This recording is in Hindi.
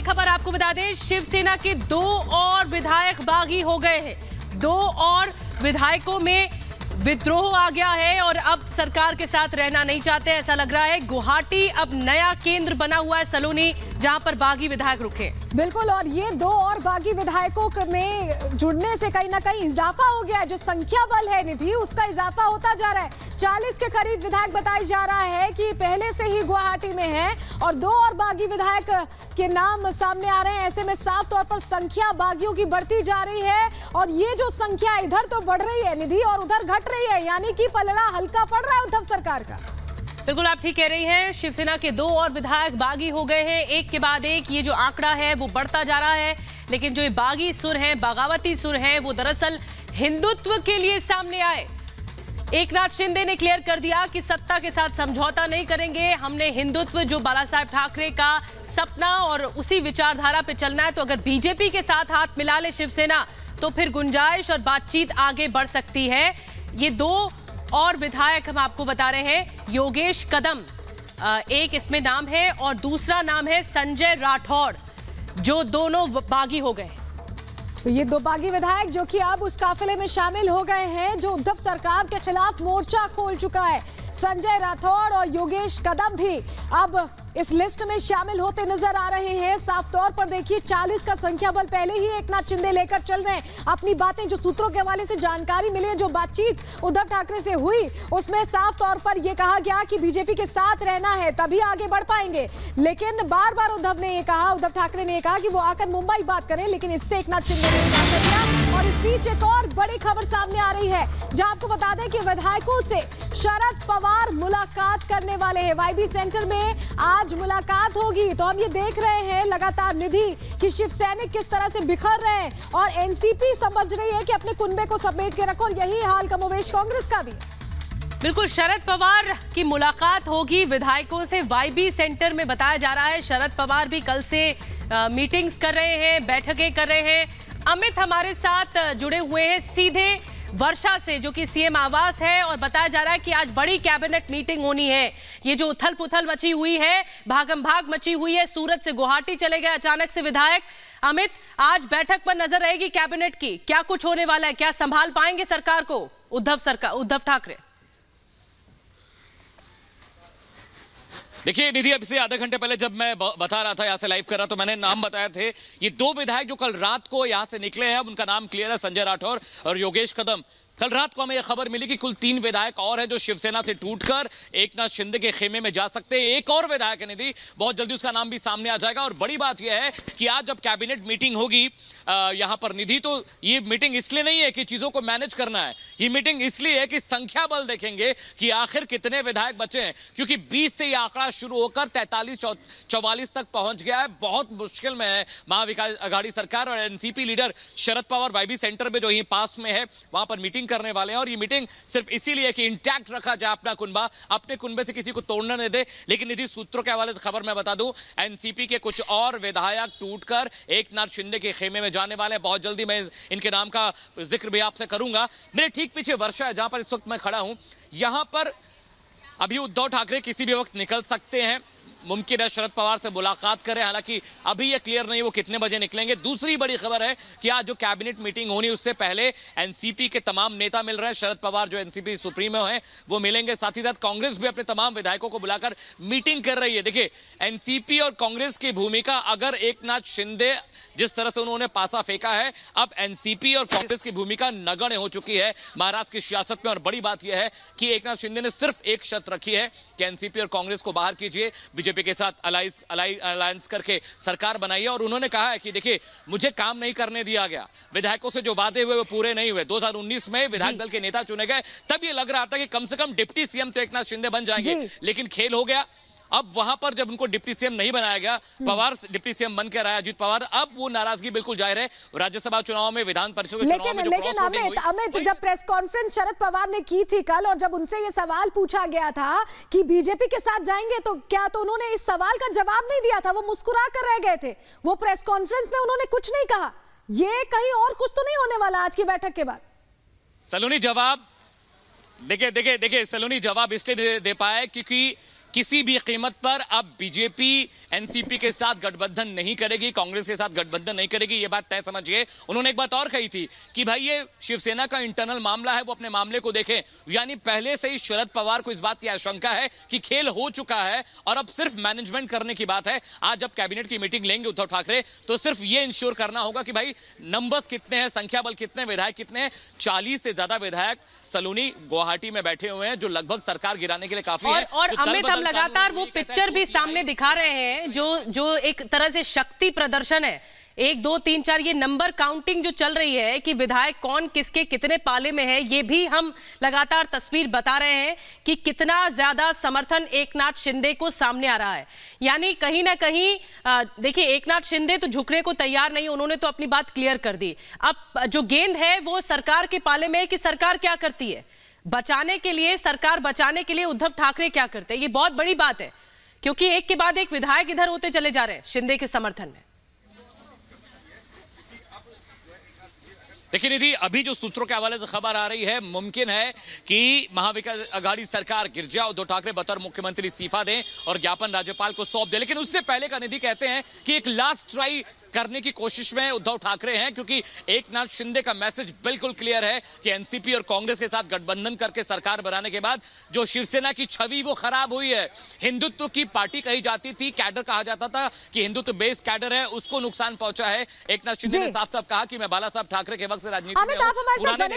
बड़ी खबर आपको बता दें, शिवसेना के 2 और विधायक बागी हो गए हैं। 2 और विधायकों में विद्रोह आ गया है और अब सरकार के साथ रहना नहीं चाहते, ऐसा लग रहा है। गुवाहाटी अब नया केंद्र बना हुआ है सलोनी, जहां पर बागी विधायक रुके। बिल्कुल, और ये 2 और बागी विधायकों में जुड़ने से कहीं ना कहीं इजाफा हो गया है। जो संख्या बल है निधि, उसका इजाफा होता जा रहा है। 40 के करीब विधायक बताया जा रहा है कि पहले से ही गुवाहाटी में है और 2 और बागी विधायक के नाम सामने आ रहे हैं। ऐसे में साफ तौर पर संख्या बागियों की बढ़ती जा रही है और ये जो संख्या इधर तो बढ़ रही है निधि और उधर घट रही है, यानी कि पलड़ा हल्का पड़ रहा है उद्धव सरकार का। बिल्कुल आप ठीक कह रही हैं। शिवसेना के 2 और विधायक बागी हो गए हैं, एक के बाद एक ये जो आंकड़ा है वो बढ़ता जा रहा है। लेकिन जो ये बागी सुर हैं, बगावती सुर हैं, वो दरअसल हिंदुत्व के लिए सामने आए। एकनाथ शिंदे ने क्लियर कर दिया कि सत्ता के साथ समझौता नहीं करेंगे, हमने हिंदुत्व जो बाला साहेब ठाकरे का सपना और उसी विचारधारा पे चलना है। तो अगर बीजेपी के साथ हाथ मिला ले शिवसेना तो फिर गुंजाइश और बातचीत आगे बढ़ सकती है। ये 2 और विधायक हम आपको बता रहे हैं, योगेश कदम एक इसमें नाम है और दूसरा नाम है संजय राठौड़, जो दोनों बागी हो गए। तो ये 2 बागी विधायक जो कि अब उस काफिले में शामिल हो गए हैं जो उद्धव सरकार के खिलाफ मोर्चा खोल चुका है। संजय राठौड़ और योगेश कदम भी अब इस लिस्ट में शामिल होते नजर आ रहे हैं। साफ तौर पर देखिए 40 का संख्या बल पहले ही एकनाथ शिंदे लेकर चल रहे हैं अपनी बातें। जो सूत्रों के हवाले से जानकारी मिली है, जो बातचीत उद्धव ठाकरे से हुई, उसमें साफ तौर पर यह कहा गया कि बीजेपी के साथ रहना है तभी आगे बढ़ पाएंगे। लेकिन बार बार उद्धव ठाकरे ने यह कहा कि वो आकर मुंबई बात करें, लेकिन इससे एकनाथ शिंदे ने इनकार कर दिया। और इस बीच एक और बड़ी खबर सामने आ रही है, जहां आपको बता दें कि विधायकों से शरद पवार मुलाकात करने वाले हैं। वाईबी सेंटर में आज मुलाकात होगी। तो हम ये देख रहे हैं लगातार निधि कि शिव सैनिक किस तरह से बिखर रहे हैं और एनसीपी समझ रही है कि अपने कुनबे को समेट के रखो, और यही हाल कमोवेश कांग्रेस का भी। बिल्कुल, शरद पवार की मुलाकात होगी विधायकों से वाईबी सेंटर में, बताया जा रहा है। शरद पवार भी कल से मीटिंग्स कर रहे हैं, बैठकें कर रहे हैं। अमित हमारे साथ जुड़े हुए हैं सीधे वर्षा से, जो कि सीएम आवास है, और बताया जा रहा है कि आज बड़ी कैबिनेट मीटिंग होनी है। ये जो उथल पुथल मची हुई है, भागम भाग मची हुई है, सूरत से गुवाहाटी चले गए अचानक से विधायक। अमित, आज बैठक पर नजर रहेगी कैबिनेट की, क्या कुछ होने वाला है, क्या संभाल पाएंगे सरकार को उद्धव ठाकरे? देखिए निधि, अब से आधे घंटे पहले जब मैं बता रहा था, यहाँ से लाइव कर रहा, तो मैंने नाम बताए थे। ये 2 विधायक जो कल रात को यहाँ से निकले हैं, अब उनका नाम क्लियर है, संजय राठौड़ और योगेश कदम। कल रात को हमें यह खबर मिली कि कुल 3 विधायक और हैं जो शिवसेना से टूटकर एकनाथ शिंदे के खेमे में जा सकते हैं। एक और विधायक है निधि, बहुत जल्दी उसका नाम भी सामने आ जाएगा। और बड़ी बात यह है कि आज जब कैबिनेट मीटिंग होगी यहां पर निधि, तो ये मीटिंग इसलिए नहीं है कि चीजों को मैनेज करना है, ये मीटिंग इसलिए है कि संख्या बल देखेंगे कि आखिर कितने विधायक बचे हैं। क्योंकि 20 से यह आंकड़ा शुरू होकर 43-44 तक पहुंच गया है। बहुत मुश्किल में है महाविकास आघाड़ी सरकार। और NCP leader Sharad Pawar YB centre में, जो यहीं पास में है, वहां पर मीटिंग करने वाले हैं। और ये मीटिंग सिर्फ इसीलिए कि इंटैक्ट रखा जाए अपना कुनबा, अपने कुनबे से किसी को तोड़ने नहीं दे। लेकिन निधि, सूत्रों के हवाले से खबर मैं बता दूं, एनसीपी के कुछ और विधायक टूटकर एकनाथ शिंदे के खेमे में जाने वाले हैं। बहुत जल्दी मैं इनके नाम का जिक्र भी आपसे करूंगा। मेरे ठीक पीछे वर्षा है, जहां पर इस वक्त मैं खड़ा हूं। यहां पर अभी उद्धव ठाकरे किसी भी वक्त निकल सकते हैं, मुमकिन है शरद पवार से मुलाकात करें, हालांकि अभी ये क्लियर नहीं वो कितने बजे निकलेंगे। दूसरी बड़ी खबर है कि आज जो कैबिनेट मीटिंग होनी, उससे पहले एनसीपी के तमाम नेता मिल रहे हैं। शरद पवार जो एनसीपी सुप्रीमो हैं वो मिलेंगे, साथ ही साथ कांग्रेस भी अपने तमाम विधायकों को बुलाकर मीटिंग कर रही है। देखिए, एनसीपी और कांग्रेस की भूमिका, अगर एकनाथ शिंदे जिस तरह से उन्होंने पासा फेंका है, अब एनसीपी और कांग्रेस की भूमिका नगण्य हो चुकी है महाराष्ट्र की सियासत में। और बड़ी बात यह है कि एकनाथ शिंदे ने सिर्फ एक शर्त रखी है कि एनसीपी और कांग्रेस को बाहर कीजिए, बीजेपी के साथ अलायंस करके सरकार बनाई है। और उन्होंने कहा है कि देखिए, मुझे काम नहीं करने दिया गया, विधायकों से जो वादे हुए वो पूरे नहीं हुए। 2019 में विधायक दल के नेता चुने गए, तब ये लग रहा था कि कम से कम डिप्टी सीएम तो एकनाथ शिंदे बन जाएंगे, लेकिन खेल हो गया। अब वहां पर जब उनको डिप्टी सीएम नहीं बनाया गया, पवार डिप्टी सीएम बन के रहा अजीत पवार, अब वो नाराजगी बिल्कुल जाहिर है। राज्यसभा चुनाव में, विधान परिषद के चुनाव में, लेकिन अमित जब प्रेस कॉन्फ्रेंस शरद पवार ने की थी कल, और जब उनसे ये सवाल पूछा गया था कि बीजेपी के साथ जाएंगे, तो क्या तो उन्होंने इस सवाल का जवाब नहीं दिया था, वो मुस्कुरा कर रह गए थे। वो प्रेस कॉन्फ्रेंस में उन्होंने कुछ नहीं कहा। ये कहीं और कुछ तो नहीं होने वाला आज की बैठक के बाद? सलोनी, जवाब देखिए सलोनी, जवाब इसलिए दे पाए क्योंकि किसी भी कीमत पर अब बीजेपी एनसीपी के साथ गठबंधन नहीं करेगी, कांग्रेस के साथ गठबंधन नहीं करेगी, ये बात तय समझिए। उन्होंने एक बात और कही थी कि भाई ये शिवसेना का इंटरनल मामला है, वो अपने मामले को देखें। यानी पहले से ही शरद पवार को इस बात की आशंका है कि खेल हो चुका है और अब सिर्फ मैनेजमेंट करने की बात है। आज जब कैबिनेट की मीटिंग लेंगे उद्धव ठाकरे तो सिर्फ ये इंश्योर करना होगा कि भाई नंबर्स कितने हैं, संख्या बल कितने, विधायक कितने हैं। 40 से ज्यादा विधायक सलूनी गुवाहाटी में बैठे हुए हैं जो लगभग सरकार गिराने के लिए काफी है। और अमित, हम लगातार वो पिक्चर भी सामने दिखा रहे हैं जो एक तरह से शक्ति प्रदर्शन है। 1 2 3 4 ये नंबर काउंटिंग जो चल रही है कि विधायक कौन किसके कितने पाले में है, ये भी हम लगातार तस्वीर बता रहे हैं कि कितना ज्यादा समर्थन एकनाथ शिंदे को सामने आ रहा है। यानी कहीं ना कहीं देखिए, एकनाथ शिंदे तो झुकने को तैयार नहीं, उन्होंने तो अपनी बात क्लियर कर दी। अब जो गेंद है वो सरकार के पाले में है कि सरकार क्या करती है बचाने के लिए, सरकार बचाने के लिए उद्धव ठाकरे क्या करते हैं। ये बहुत बड़ी बात है क्योंकि एक के बाद एक विधायक इधर होते चले जा रहे हैं शिंदे के समर्थन में। देखिए निधि, अभी जो सूत्रों के हवाले से खबर आ रही है, मुमकिन है कि महाविकास आघाड़ी सरकार गिर जाए, उद्धव ठाकरे बतौर मुख्यमंत्री इस्तीफा दें और ज्ञापन राज्यपाल को सौंप दें। लेकिन उससे पहले का निधि कहते हैं कि एक लास्ट ट्राई करने की कोशिश में उद्धव ठाकरे हैं, क्योंकि एकनाथ शिंदे का मैसेज बिल्कुल क्लियर है कि एनसीपी और कांग्रेस के साथ गठबंधन करके सरकार बनाने के बाद जो शिवसेना की छवि वो खराब हुई है। हिंदुत्व की पार्टी कही जाती थी, कैडर कहा जाता था कि हिंदुत्व बेस कैडर है, उसको नुकसान पहुंचा है। एकनाथ शिंदे ने साफ साफ कहा कि मैं बाला साहब ठाकरे के वक्त से राजनीति में हूं।